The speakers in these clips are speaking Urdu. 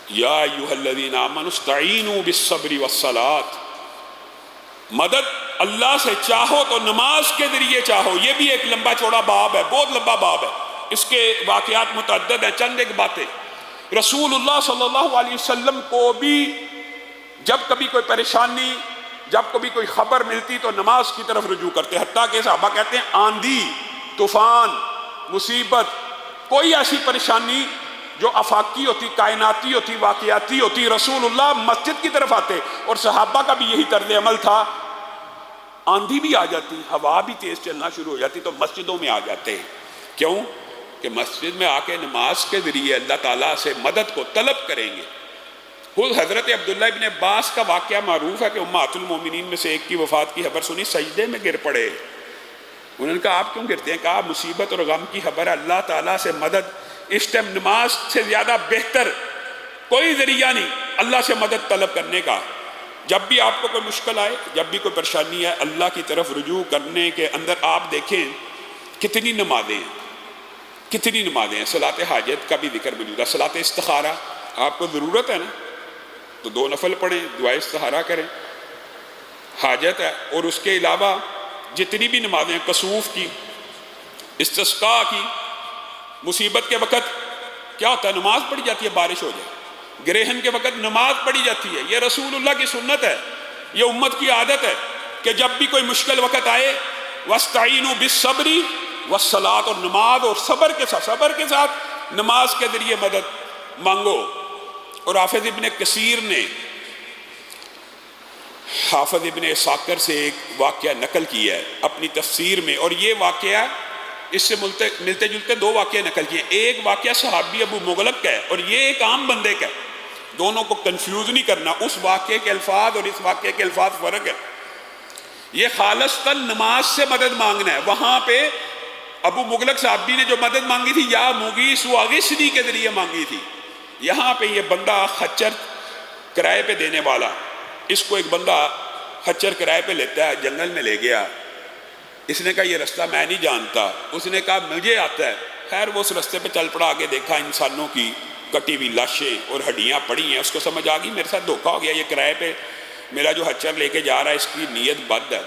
یا ایھا الذین آمنوا استعینوا بالصبر والصلاۃ، مدد اللہ سے چاہو تو نماز کے ذریعے چاہو۔ یہ بھی ایک لمبا چوڑا باب ہے، بہت لمبا باب ہے، اس کے واقعات متعدد ہیں۔ چند ایک باتیں، رسول اللہ صلی اللہ علیہ وسلم کو بھی جب کبھی کوئی پریشانی، جب کبھی کوئی خبر ملتی تو نماز کی طرف رجوع کرتے، حتیٰ کہ صحابہ کہتے ہیں آندھی، طوفان، مصیبت، کوئی ایسی پریشانی جو آفاقی ہوتی، کائناتی ہوتی، واقعاتی ہوتی، رسول اللہ مسجد کی طرف آتے۔ اور صحابہ کا بھی یہی طرز عمل تھا، آندھی بھی آ جاتی، ہوا بھی تیز چلنا شروع ہو جاتی تو مسجدوں میں آ جاتے۔ کیوں؟ کہ مسجد میں آ کے نماز کے ذریعے اللہ تعالیٰ سے مدد کو طلب کریں گے۔ خود حضرت عبداللہ ابن عباس کا واقعہ معروف ہے کہ امہات المومنین میں سے ایک کی وفات کی خبر سنی، سجدے میں گر پڑے۔ انہوں نے کہا آپ کیوں گرتے ہیں؟ کہا مصیبت اور غم کی خبر ہے، اللہ تعالیٰ سے مدد اس ٹائم نماز سے زیادہ بہتر کوئی ذریعہ نہیں اللہ سے مدد طلب کرنے کا۔ جب بھی آپ کو کوئی مشکل آئے، جب بھی کوئی پریشانی ہے، اللہ کی طرف رجوع کرنے کے اندر آپ دیکھیں کتنی نمازیں ہیں، کتنی نمازیں ہیں۔ صلاۃ حاجت کا بھی ذکر موجود ہے، صلاۃ استخارہ، آپ کو ضرورت ہے نا تو 2 نفل پڑھیں، دعائے استخارہ کریں، حاجت ہے۔ اور اس کے علاوہ جتنی بھی نمازیں، کسوف کی، استسقاء کی، مصیبت کے وقت کیا ہوتا ہے؟ نماز پڑھی جاتی ہے، بارش ہو جائے، گرہن کے وقت نماز پڑھی جاتی ہے۔ یہ رسول اللہ کی سنت ہے، یہ امت کی عادت ہے کہ جب بھی کوئی مشکل وقت آئے وَاسْتَعِینُوا بِالصَّبْرِ وَالصَّلَاةِ، اور نماز اور صبر کے ساتھ نماز کے ذریعے مدد مانگو۔ اور حافظ ابن کثیر نے حافظ ابن ساکر سے ایک واقعہ نقل کیا ہے اپنی تفسیر میں، اور یہ واقعہ اس سے ملتے جلتے 2 واقعے نقل کیے۔ ایک واقعہ صحابی ابو مغلق کا ہے اور یہ ایک عام بندے کا ہے، دونوں کو کنفیوز نہیں کرنا، اس واقعے کے الفاظ اور اس واقعے کے الفاظ فرق ہے۔ یہ خالصتاً نماز سے مدد مانگنا ہے۔ وہاں پہ ابو مغلق صحابی نے جو مدد مانگی تھی یا مغیث واغثنی کے ذریعے مانگی تھی، یہاں پہ یہ بندہ خچر کرائے پہ دینے والا، اس کو ایک بندہ خچر کرائے پہ لیتا ہے، جنگل میں لے گیا، اس نے کہا یہ رستہ میں نہیں جانتا، اس نے کہا مجھے آتا ہے، خیر وہ اس رستے پہ چل پڑا، آگے دیکھا انسانوں کی کٹی ہوئی لاشیں اور ہڈیاں پڑی ہیں، اس کو سمجھ آ گئی میرے ساتھ دھوکہ ہو گیا، یہ کرائے پہ میرا جو خچر لے کے جا رہا ہے اس کی نیت بد ہے۔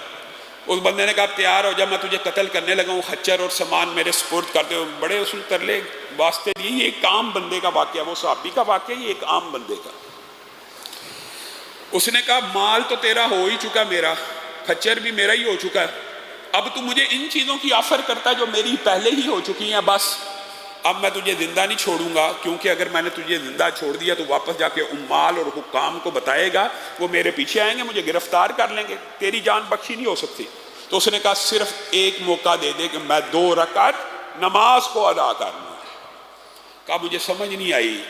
اس بندے نے کہا تیار ہو جا، میں تجھے قتل کرنے لگا ہوں، خچر اور سامان میرے سپرد کر دے۔ بڑے اصول ترلے واسطے دیے، یہ ایک عام بندے کا واقعہ، وہ صحابی کا واقعہ، یہ ایک عام بندے کا۔ اس نے کہا مال تو تیرا ہو ہی چکا، میرا خچر بھی میرا ہی ہو چکا ہے، اب تو مجھے ان چیزوں کی آفر کرتا ہے جو میری پہلے ہی ہو چکی ہیں، بس اب میں تجھے زندہ نہیں چھوڑوں گا، کیونکہ اگر میں نے تجھے زندہ چھوڑ دیا تو واپس جا کے عمال اور حکام کو بتائے گا، وہ میرے پیچھے آئیں گے، مجھے گرفتار کر لیں گے، تیری جان بخشی نہیں ہو سکتی۔ تو اس نے کہا صرف ایک موقع دے دے کہ میں 2 رکعت نماز کو ادا کر لوں۔ کہا مجھے سمجھ نہیں آئی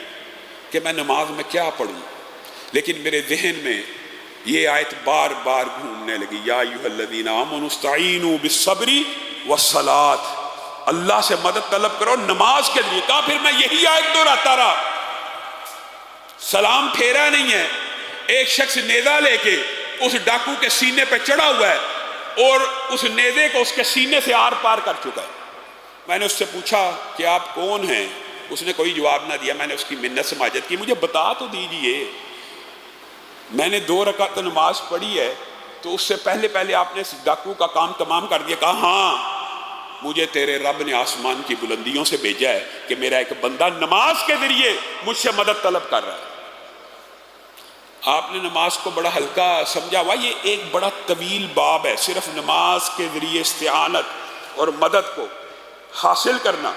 کہ میں نماز میں کیا پڑھوں، لیکن میرے ذہن میں یہ آیت بار بار گھومنے لگی، یا ایھا الذین آمنوا استعینوا بالصبر والصلاۃ، اللہ سے مدد طلب کرو نماز کے ذریعے۔ کہا پھر میں یہی آیت دہراتا رہا۔ سلام پھیرا نہیں ہے، ایک شخص نیزہ لے کے اس ڈاکو کے سینے پہ چڑھا ہوا ہے اور اس نیزے کو اس کے سینے سے آر پار کر چکا ہے۔ میں نے اس سے پوچھا کہ آپ کون ہیں؟ اس نے کوئی جواب نہ دیا۔ میں نے اس کی منت سماجت کی، مجھے بتا تو دیجئے، میں نے 2 رکعت نماز پڑھی ہے، تو اس سے پہلے آپ نے اس ڈاکو کا کام تمام کر دیا۔ کہا ہاں، مجھے تیرے رب نے آسمان کی بلندیوں سے بھیجا ہے کہ میرا ایک بندہ نماز کے ذریعے مجھ سے مدد طلب کر رہا ہے۔ آپ نے نماز کو بڑا ہلکا سمجھا ہوا، یہ ایک بڑا طویل باب ہے، صرف نماز کے ذریعے استعانت اور مدد کو حاصل کرنا